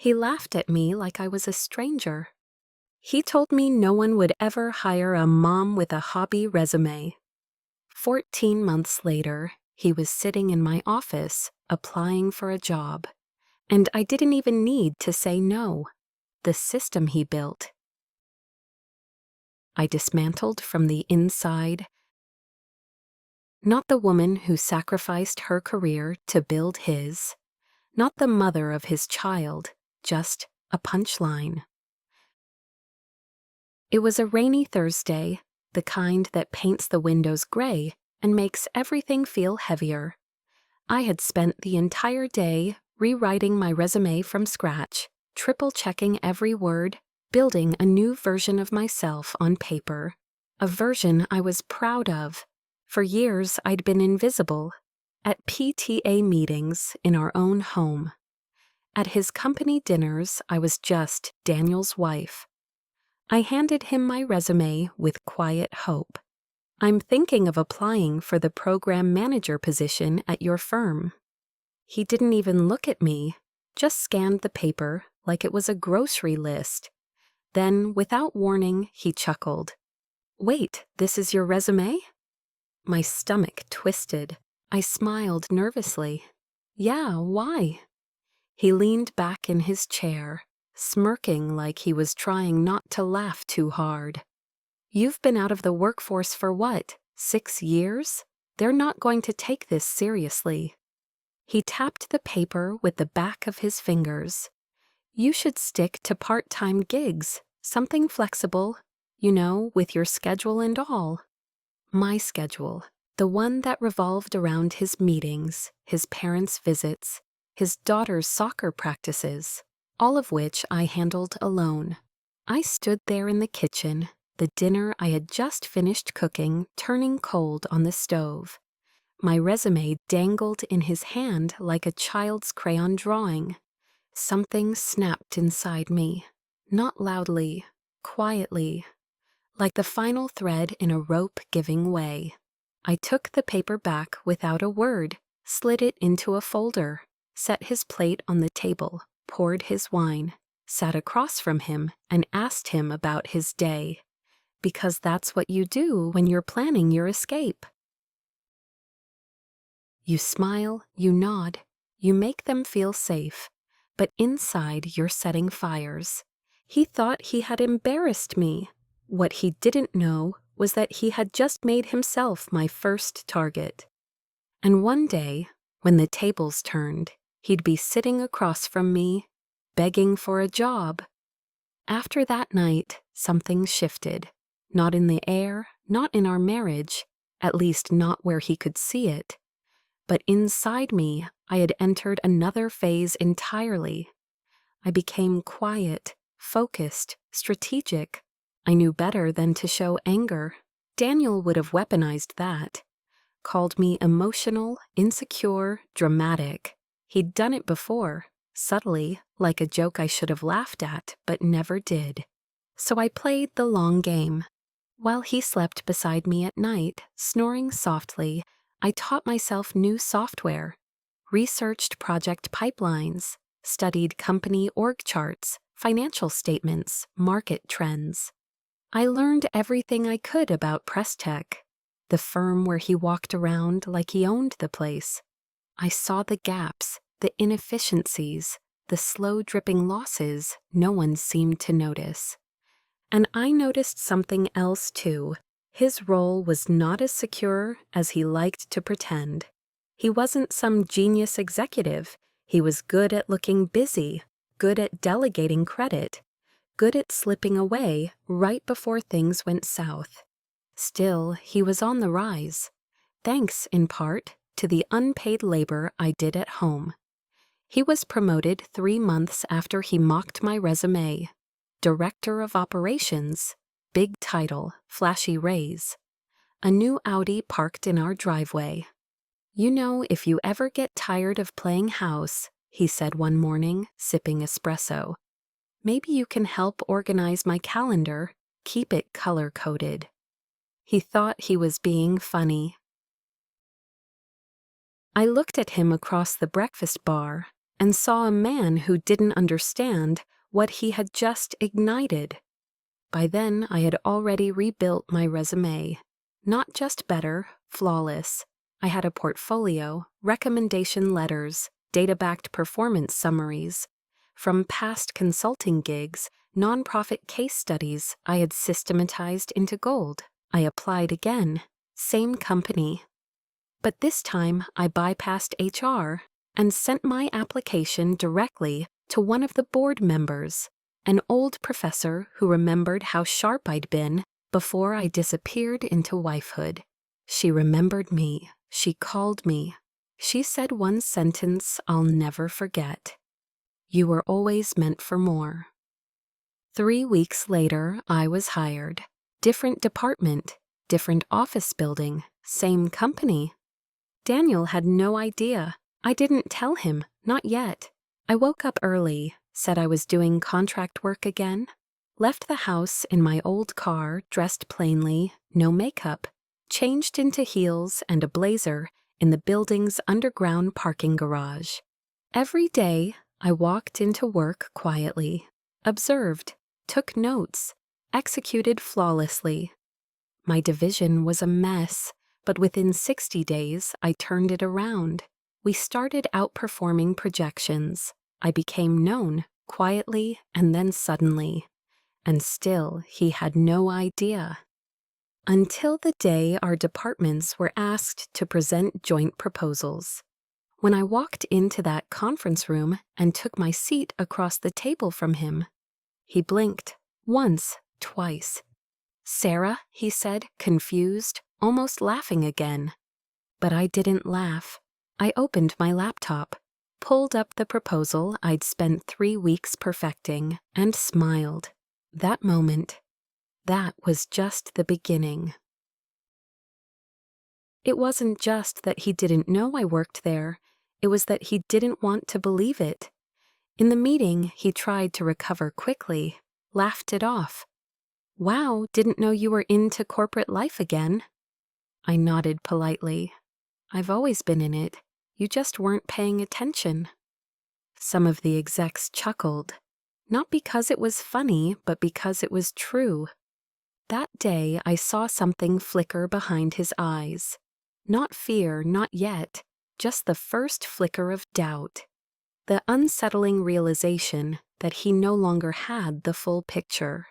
He laughed at me like I was a stranger. He told me no one would ever hire a mom with a hobby resume. 14 months later, he was sitting in my office, applying for a job. And I didn't even need to say no. The system he built, I dismantled from the inside. Not the woman who sacrificed her career to build his. Not the mother of his child, just a punchline. It was a rainy Thursday, the kind that paints the windows gray and makes everything feel heavier. I had spent the entire day rewriting my resume from scratch, triple-checking every word, building a new version of myself on paper. A version I was proud of. For years, I'd been invisible. At PTA meetings in our own home. At his company dinners, I was just Daniel's wife. I handed him my resume with quiet hope. I'm thinking of applying for the program manager position at your firm. He didn't even look at me, just scanned the paper like it was a grocery list. Then, without warning, he chuckled. "Wait, this is your resume?" My stomach twisted. I smiled nervously. "Yeah, why?" He leaned back in his chair, smirking like he was trying not to laugh too hard. "You've been out of the workforce for what, 6 years? They're not going to take this seriously." He tapped the paper with the back of his fingers. "You should stick to part-time gigs, something flexible, with your schedule and all." My schedule, the one that revolved around his meetings, his parents' visits, his daughter's soccer practices, all of which I handled alone. I stood there in the kitchen, the dinner I had just finished cooking turning cold on the stove. My resume dangled in his hand like a child's crayon drawing. Something snapped inside me, not loudly, quietly, like the final thread in a rope giving way. I took the paper back without a word, slid it into a folder, set his plate on the table, poured his wine, sat across from him, and asked him about his day. Because that's what you do when you're planning your escape. You smile, you nod, you make them feel safe, but inside you're setting fires. He thought he had embarrassed me. What he didn't know was that he had just made himself my first target. And one day, when the tables turned, he'd be sitting across from me, begging for a job. After that night, something shifted. Not in the air, not in our marriage, at least not where he could see it. But inside me, I had entered another phase entirely. I became quiet, focused, strategic. I knew better than to show anger. Daniel would have weaponized that. Called me emotional, insecure, dramatic. He'd done it before, subtly, like a joke I should have laughed at, but never did. So I played the long game. While he slept beside me at night, snoring softly, I taught myself new software, researched project pipelines, studied company org charts, financial statements, market trends. I learned everything I could about Press Tech, the firm where he walked around like he owned the place. I saw the gaps, the inefficiencies, the slow-dripping losses no one seemed to notice. And I noticed something else too. His role was not as secure as he liked to pretend. He wasn't some genius executive. He was good at looking busy, good at delegating credit, good at slipping away right before things went south. Still, he was on the rise, thanks, in part, to the unpaid labor I did at home. He was promoted 3 months after he mocked my resume. Director of Operations, big title, flashy raise. A new Audi parked in our driveway. If you ever get tired of playing house," he said one morning, sipping espresso, "maybe you can help organize my calendar, keep it color-coded." He thought he was being funny. I looked at him across the breakfast bar, and saw a man who didn't understand what he had just ignited. By then, I had already rebuilt my resume. Not just better, flawless. I had a portfolio, recommendation letters, data-backed performance summaries. From past consulting gigs, nonprofit case studies I had systematized into gold. I applied again. Same company. But this time, I bypassed HR and sent my application directly to one of the board members, an old professor who remembered how sharp I'd been before I disappeared into wifehood. She remembered me. She called me. She said one sentence I'll never forget. "You were always meant for more." 3 weeks later, I was hired. Different department, different office building, same company. Daniel had no idea. I didn't tell him, not yet. I woke up early, said I was doing contract work again, left the house in my old car, dressed plainly, no makeup, changed into heels and a blazer in the building's underground parking garage. Every day, I walked into work quietly, observed, took notes, executed flawlessly. My division was a mess, but within 60 days, I turned it around. We started outperforming projections. I became known, quietly and then suddenly. And still, he had no idea. Until the day our departments were asked to present joint proposals. When I walked into that conference room and took my seat across the table from him, he blinked, once, twice. "Sarah," he said, confused, almost laughing again. But I didn't laugh. I opened my laptop, pulled up the proposal I'd spent 3 weeks perfecting, and smiled. That moment, that was just the beginning. It wasn't just that he didn't know I worked there, it was that he didn't want to believe it. In the meeting, he tried to recover quickly, laughed it off. "Wow, didn't know you were into corporate life again." I nodded politely. "I've always been in it. You just weren't paying attention." Some of the execs chuckled, not because it was funny, but because it was true. That day, I saw something flicker behind his eyes. Not fear, not yet, just the first flicker of doubt. The unsettling realization that he no longer had the full picture.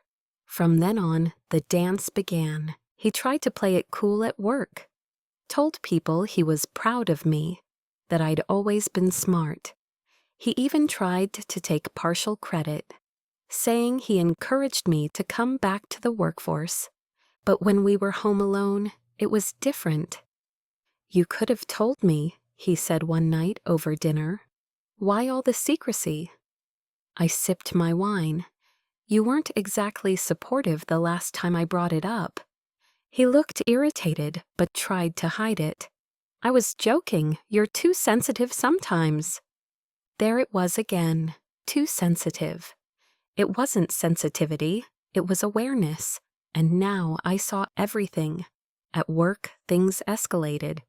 From then on, the dance began. He tried to play it cool at work. Told people he was proud of me, that I'd always been smart. He even tried to take partial credit, saying he encouraged me to come back to the workforce. But when we were home alone, it was different. "You could have told me," he said one night over dinner. "Why all the secrecy?" I sipped my wine. "You weren't exactly supportive the last time I brought it up." He looked irritated, but tried to hide it. "I was joking. You're too sensitive sometimes." There it was again, too sensitive. It wasn't sensitivity, it was awareness. And now I saw everything. At work, things escalated.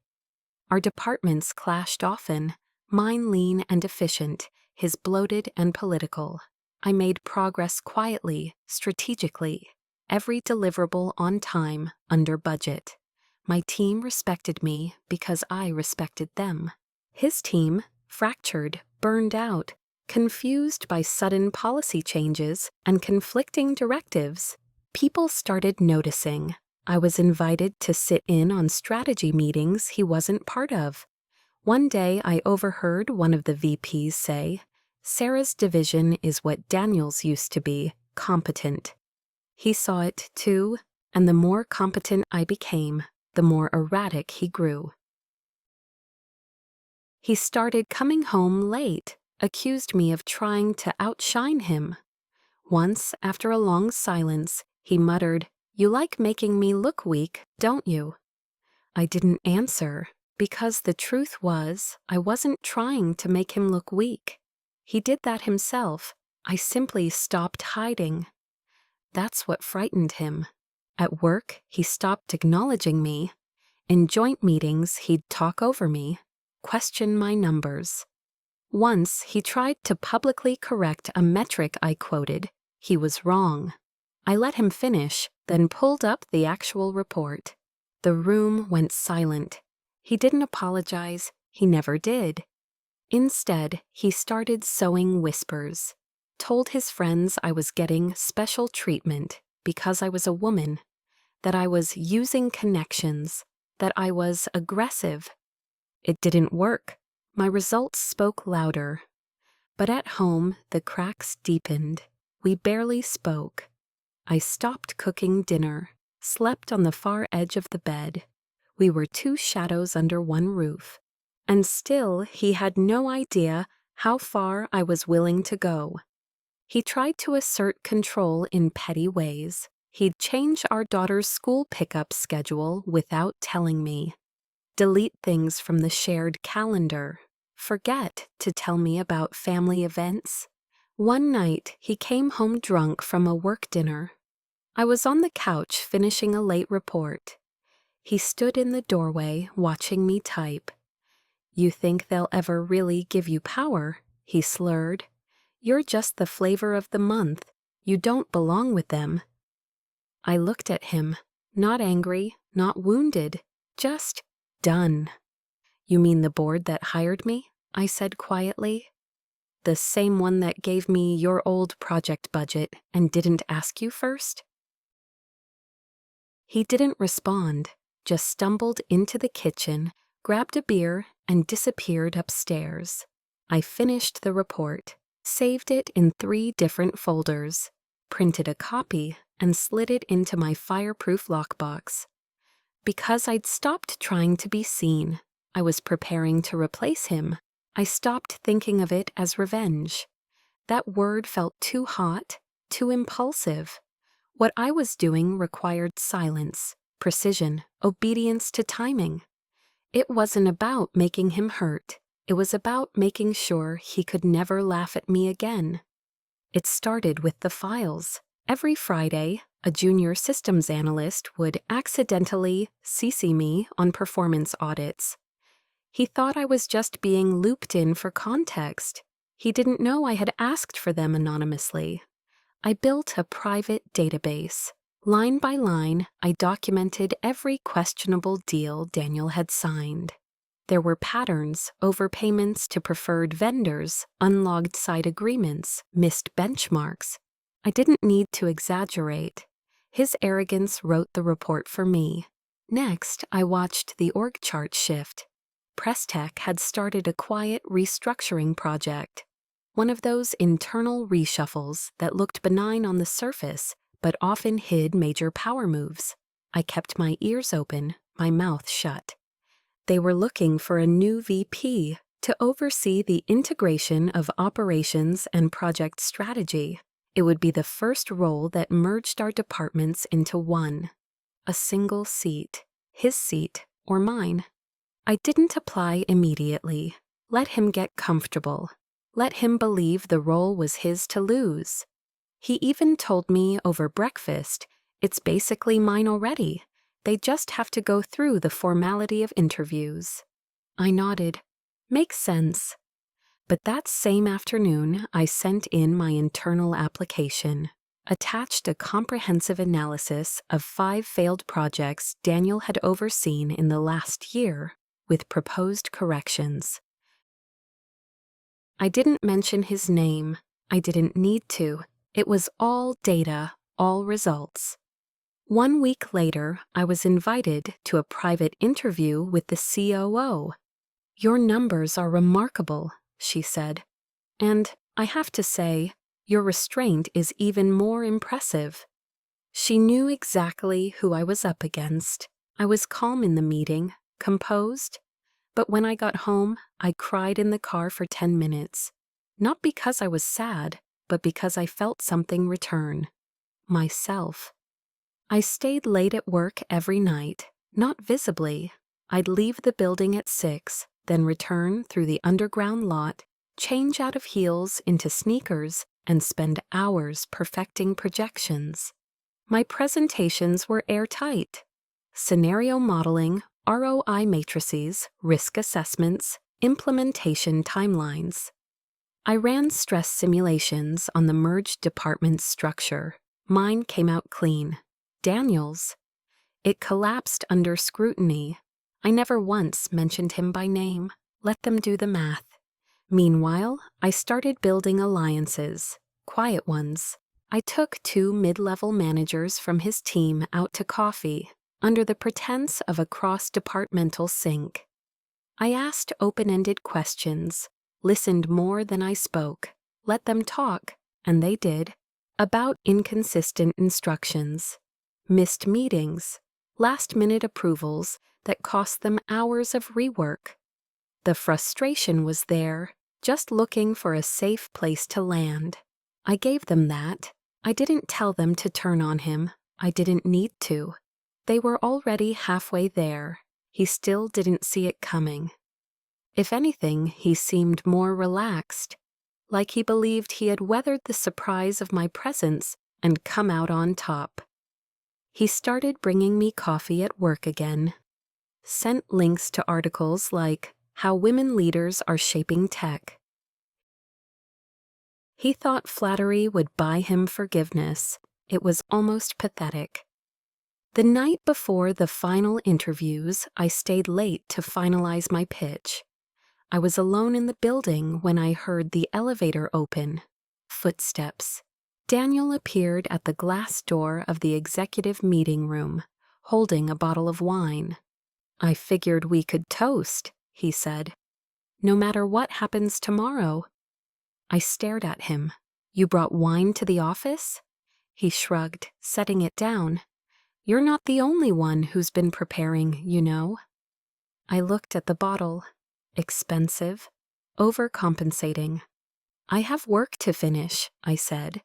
Our departments clashed often, mine lean and efficient, his bloated and political. I made progress quietly, strategically, every deliverable on time, under budget. My team respected me because I respected them. His team, fractured, burned out, confused by sudden policy changes and conflicting directives. People started noticing. I was invited to sit in on strategy meetings he wasn't part of. One day I overheard one of the VPs say, "Sarah's division is what Daniel's used to be, competent." He saw it too, and the more competent I became, the more erratic he grew. He started coming home late, accused me of trying to outshine him. Once, after a long silence, he muttered, "You like making me look weak, don't you?" I didn't answer, because the truth was, I wasn't trying to make him look weak. He did that himself. I simply stopped hiding. That's what frightened him. At work, he stopped acknowledging me. In joint meetings, he'd talk over me, question my numbers. Once he tried to publicly correct a metric I quoted. He was wrong. I let him finish, then pulled up the actual report. The room went silent. He didn't apologize. He never did. Instead, he started sowing whispers. Told his friends I was getting special treatment because I was a woman, that I was using connections, that I was aggressive. It didn't work. My results spoke louder. But at home, the cracks deepened. We barely spoke. I stopped cooking dinner, slept on the far edge of the bed. We were two shadows under one roof. And still, he had no idea how far I was willing to go. He tried to assert control in petty ways. He'd change our daughter's school pickup schedule without telling me. Delete things from the shared calendar. Forget to tell me about family events. One night, he came home drunk from a work dinner. I was on the couch finishing a late report. He stood in the doorway watching me type. "You think they'll ever really give you power?" he slurred. "You're just the flavor of the month. You don't belong with them." I looked at him, not angry, not wounded, just done. "You mean the board that hired me?" I said quietly. "The same one that gave me your old project budget and didn't ask you first?" He didn't respond, just stumbled into the kitchen, grabbed a beer, and disappeared upstairs. I finished the report, saved it in 3 different folders, printed a copy, and slid it into my fireproof lockbox. Because I'd stopped trying to be seen, I was preparing to replace him. I stopped thinking of it as revenge. That word felt too hot, too impulsive. What I was doing required silence, precision, obedience to timing. It wasn't about making him hurt. It was about making sure he could never laugh at me again. It started with the files. Every Friday, a junior systems analyst would accidentally CC me on performance audits. He thought I was just being looped in for context. He didn't know I had asked for them anonymously. I built a private database. Line by line, I documented every questionable deal Daniel had signed. There were patterns, overpayments to preferred vendors, unlogged side agreements, missed benchmarks. I didn't need to exaggerate. His arrogance wrote the report for me. Next, I watched the org chart shift. Presstech had started a quiet restructuring project. One of those internal reshuffles that looked benign on the surface, but often hid major power moves. I kept my ears open, my mouth shut. They were looking for a new VP to oversee the integration of operations and project strategy. It would be the first role that merged our departments into one. A single seat, his seat or mine. I didn't apply immediately. Let him get comfortable. Let him believe the role was his to lose. He even told me over breakfast, "It's basically mine already. They just have to go through the formality of interviews." I nodded. Makes sense. But that same afternoon, I sent in my internal application, attached a comprehensive analysis of 5 failed projects Daniel had overseen in the last year, with proposed corrections. I didn't mention his name. I didn't need to. It was all data, all results. 1 week later, I was invited to a private interview with the COO. "Your numbers are remarkable," she said. "And, I have to say, your restraint is even more impressive." She knew exactly who I was up against. I was calm in the meeting, composed. But when I got home, I cried in the car for 10 minutes. Not because I was sad, but because I felt something return. Myself. I stayed late at work every night, not visibly. I'd leave the building at 6, then return through the underground lot, change out of heels into sneakers, and spend hours perfecting projections. My presentations were airtight. Scenario modeling, ROI matrices, risk assessments, implementation timelines. I ran stress simulations on the merged department's structure. Mine came out clean. Daniel's. It collapsed under scrutiny. I never once mentioned him by name. Let them do the math. Meanwhile, I started building alliances. Quiet ones. I took 2 mid-level managers from his team out to coffee, under the pretense of a cross-departmental sync. I asked open-ended questions, listened more than I spoke, let them talk, and they did, about inconsistent instructions, missed meetings, last-minute approvals that cost them hours of rework. The frustration was there, just looking for a safe place to land. I gave them that. I didn't tell them to turn on him. I didn't need to. They were already halfway there. He still didn't see it coming. If anything, he seemed more relaxed, like he believed he had weathered the surprise of my presence and come out on top. He started bringing me coffee at work again. Sent links to articles like How Women Leaders Are Shaping Tech. He thought flattery would buy him forgiveness. It was almost pathetic. The night before the final interviews, I stayed late to finalize my pitch. I was alone in the building when I heard the elevator open. Footsteps. Daniel appeared at the glass door of the executive meeting room, holding a bottle of wine. "I figured we could toast," he said. "No matter what happens tomorrow." I stared at him. "You brought wine to the office?" He shrugged, setting it down. "You're not the only one who's been preparing, you know." I looked at the bottle. Expensive. Overcompensating. "I have work to finish," I said.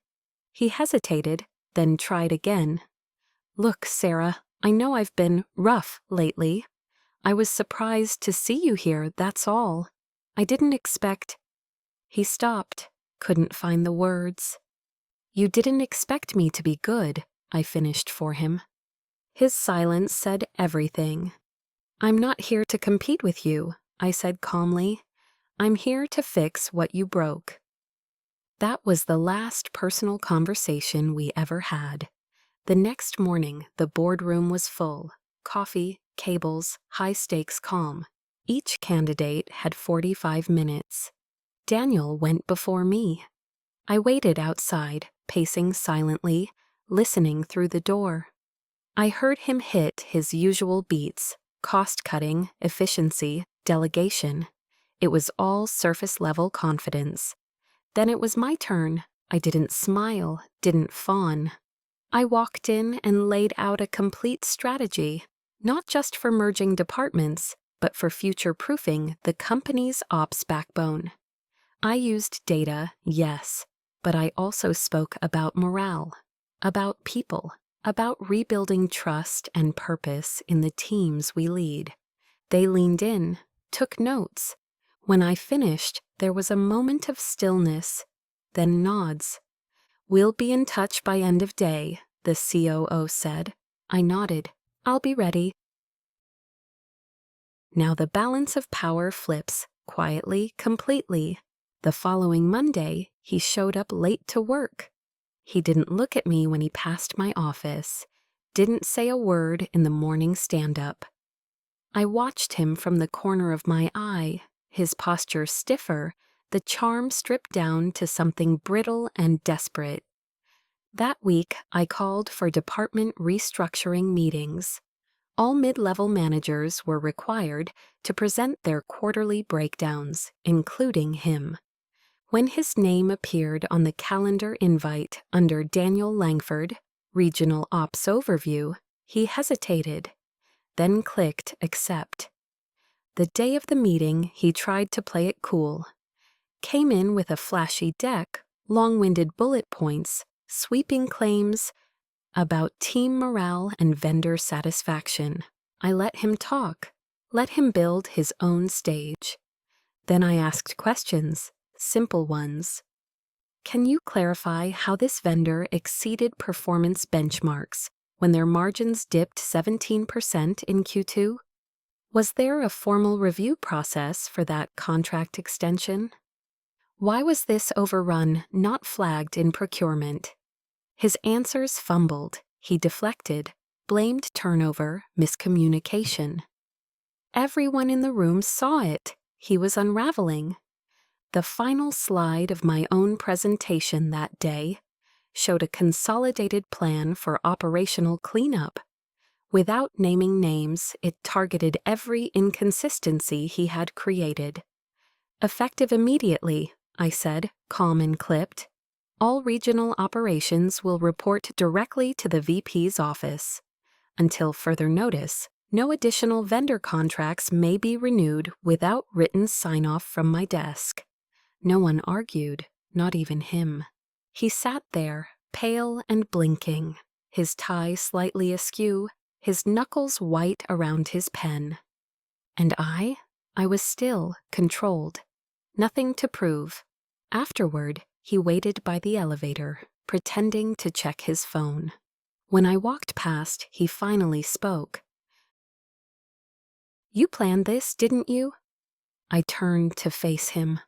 He hesitated, then tried again. "Look, Sarah, I know I've been rough lately. I was surprised to see you here, that's all. I didn't expect—" He stopped, couldn't find the words. "You didn't expect me to be good," I finished for him. His silence said everything. "I'm not here to compete with you," I said calmly. "I'm here to fix what you broke." That was the last personal conversation we ever had. The next morning, the boardroom was full. Coffee, cables, high-stakes calm. Each candidate had 45 minutes. Daniel went before me. I waited outside, pacing silently, listening through the door. I heard him hit his usual beats: cost-cutting, efficiency, delegation. It was all surface-level confidence. Then it was my turn. I didn't smile, didn't fawn. I walked in and laid out a complete strategy, not just for merging departments, but for future-proofing the company's ops backbone. I used data, yes, but I also spoke about morale, about people, about rebuilding trust and purpose in the teams we lead. They leaned in, took notes. When I finished, there was a moment of stillness, then nods. "We'll be in touch by end of day," the COO said. I nodded. "I'll be ready." Now the balance of power flips, quietly, completely. The following Monday, he showed up late to work. He didn't look at me when he passed my office, didn't say a word in the morning stand-up. I watched him from the corner of my eye, his posture stiffer, the charm stripped down to something brittle and desperate. That week, I called for department restructuring meetings. All mid-level managers were required to present their quarterly breakdowns, including him. When his name appeared on the calendar invite under Daniel Langford, Regional Ops Overview, he hesitated, then clicked accept. The day of the meeting, he tried to play it cool. Came in with a flashy deck, long-winded bullet points, sweeping claims about team morale and vendor satisfaction. I let him talk, let him build his own stage. Then I asked questions. Simple ones. Can you clarify how this vendor exceeded performance benchmarks when their margins dipped 17% in Q2? Was there a formal review process for that contract extension? Why was this overrun not flagged in procurement? His answers fumbled. He deflected, blamed turnover, miscommunication. Everyone in the room saw it. He was unraveling. The final slide of my own presentation that day showed a consolidated plan for operational cleanup. Without naming names, it targeted every inconsistency he had created. Effective immediately, I said, calm and clipped. All regional operations will report directly to the VP's office. Until further notice, no additional vendor contracts may be renewed without written sign-off from my desk. No one argued, not even him. He sat there, pale and blinking, his tie slightly askew, his knuckles white around his pen. And I was still, controlled. Nothing to prove. Afterward, he waited by the elevator, pretending to check his phone. When I walked past, he finally spoke. "You planned this, didn't you?" I turned to face him,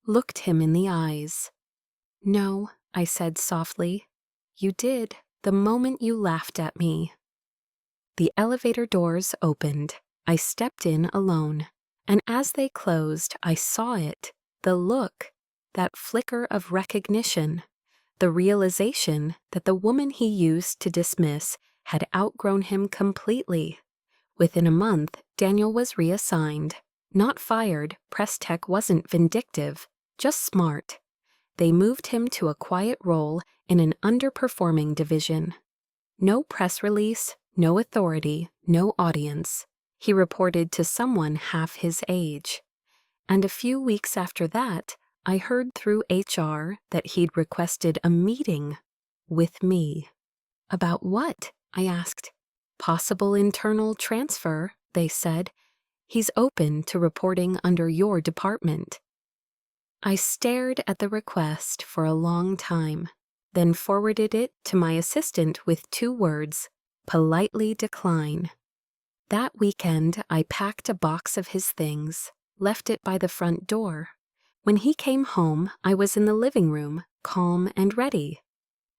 looked him in the eyes. "No," I said softly. "You did, the moment you laughed at me." The elevator doors opened. I stepped in alone, and as they closed, I saw it, the look, that flicker of recognition, the realization that the woman he used to dismiss had outgrown him completely. Within a month, Daniel was reassigned. Not fired, Press Tech wasn't vindictive, just smart. They moved him to a quiet role in an underperforming division. No press release, no authority, no audience. He reported to someone half his age. And a few weeks after that, I heard through HR that he'd requested a meeting with me. About what? I asked. Possible internal transfer, they said. He's open to reporting under your department. I stared at the request for a long time, then forwarded it to my assistant with 2 words, politely decline. That weekend, I packed a box of his things, left it by the front door. When he came home, I was in the living room, calm and ready.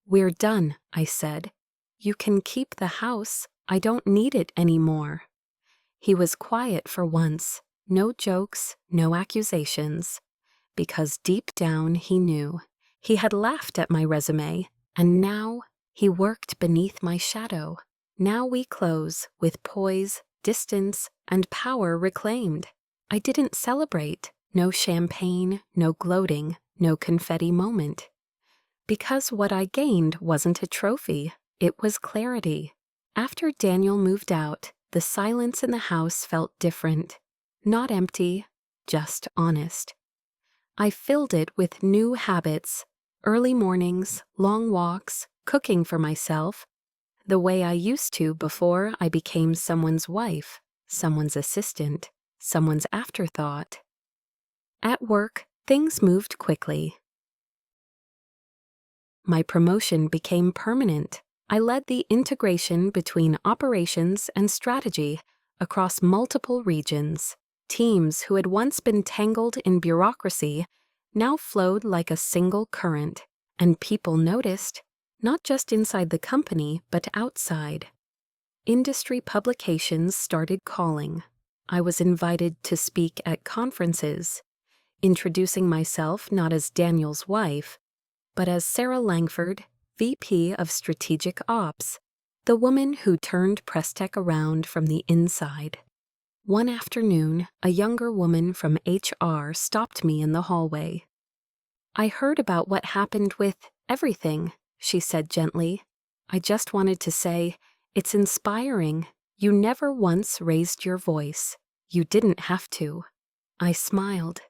"We're done," I said. "You can keep the house. I don't need it anymore." He was quiet for once, no jokes, no accusations. Because deep down he knew. He had laughed at my resume, and now he worked beneath my shadow. Now we close with poise, distance, and power reclaimed. I didn't celebrate. No champagne, no gloating, no confetti moment. Because what I gained wasn't a trophy, it was clarity. After Daniel moved out, the silence in the house felt different. Not empty, just honest. I filled it with new habits, early mornings, long walks, cooking for myself, the way I used to before I became someone's wife, someone's assistant, someone's afterthought. At work, things moved quickly. My promotion became permanent. I led the integration between operations and strategy across multiple regions. Teams who had once been tangled in bureaucracy now flowed like a single current, and people noticed, not just inside the company but outside. Industry publications started calling. I was invited to speak at conferences, introducing myself not as Daniel's wife, but as Sarah Langford, VP of Strategic Ops, the woman who turned Press Tech around from the inside. One afternoon, a younger woman from HR stopped me in the hallway. "I heard about what happened with everything," she said gently. "I just wanted to say, it's inspiring. You never once raised your voice. You didn't have to." I smiled.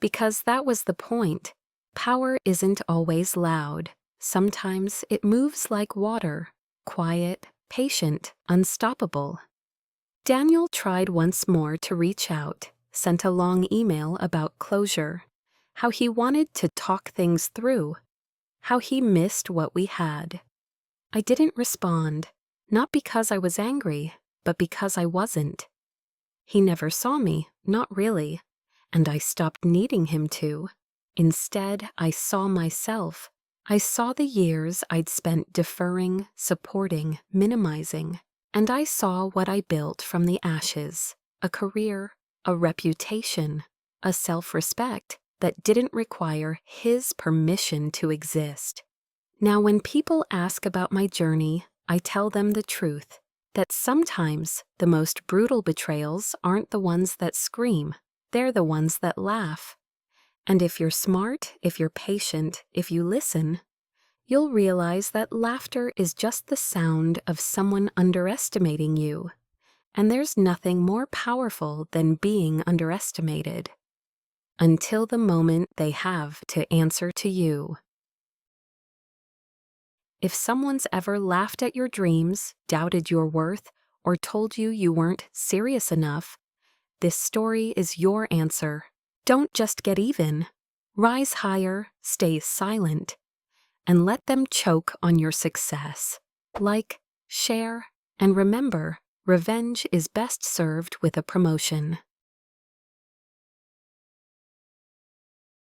Because that was the point. Power isn't always loud. Sometimes it moves like water, quiet, patient, unstoppable. Daniel tried once more to reach out, sent a long email about closure, how he wanted to talk things through, how he missed what we had. I didn't respond, not because I was angry, but because I wasn't. He never saw me, not really, and I stopped needing him to. Instead, I saw myself. I saw the years I'd spent deferring, supporting, minimizing, and I saw what I built from the ashes: a career, a reputation, a self-respect that didn't require his permission to exist. Now, when people ask about my journey, I tell them the truth, that sometimes the most brutal betrayals aren't the ones that scream, they're the ones that laugh. And if you're smart, if you're patient, if you listen, you'll realize that laughter is just the sound of someone underestimating you. And there's nothing more powerful than being underestimated. Until the moment they have to answer to you. If someone's ever laughed at your dreams, doubted your worth, or told you you weren't serious enough, this story is your answer. Don't just get even. Rise higher, stay silent, and let them choke on your success. Like, share, and remember, revenge is best served with a promotion.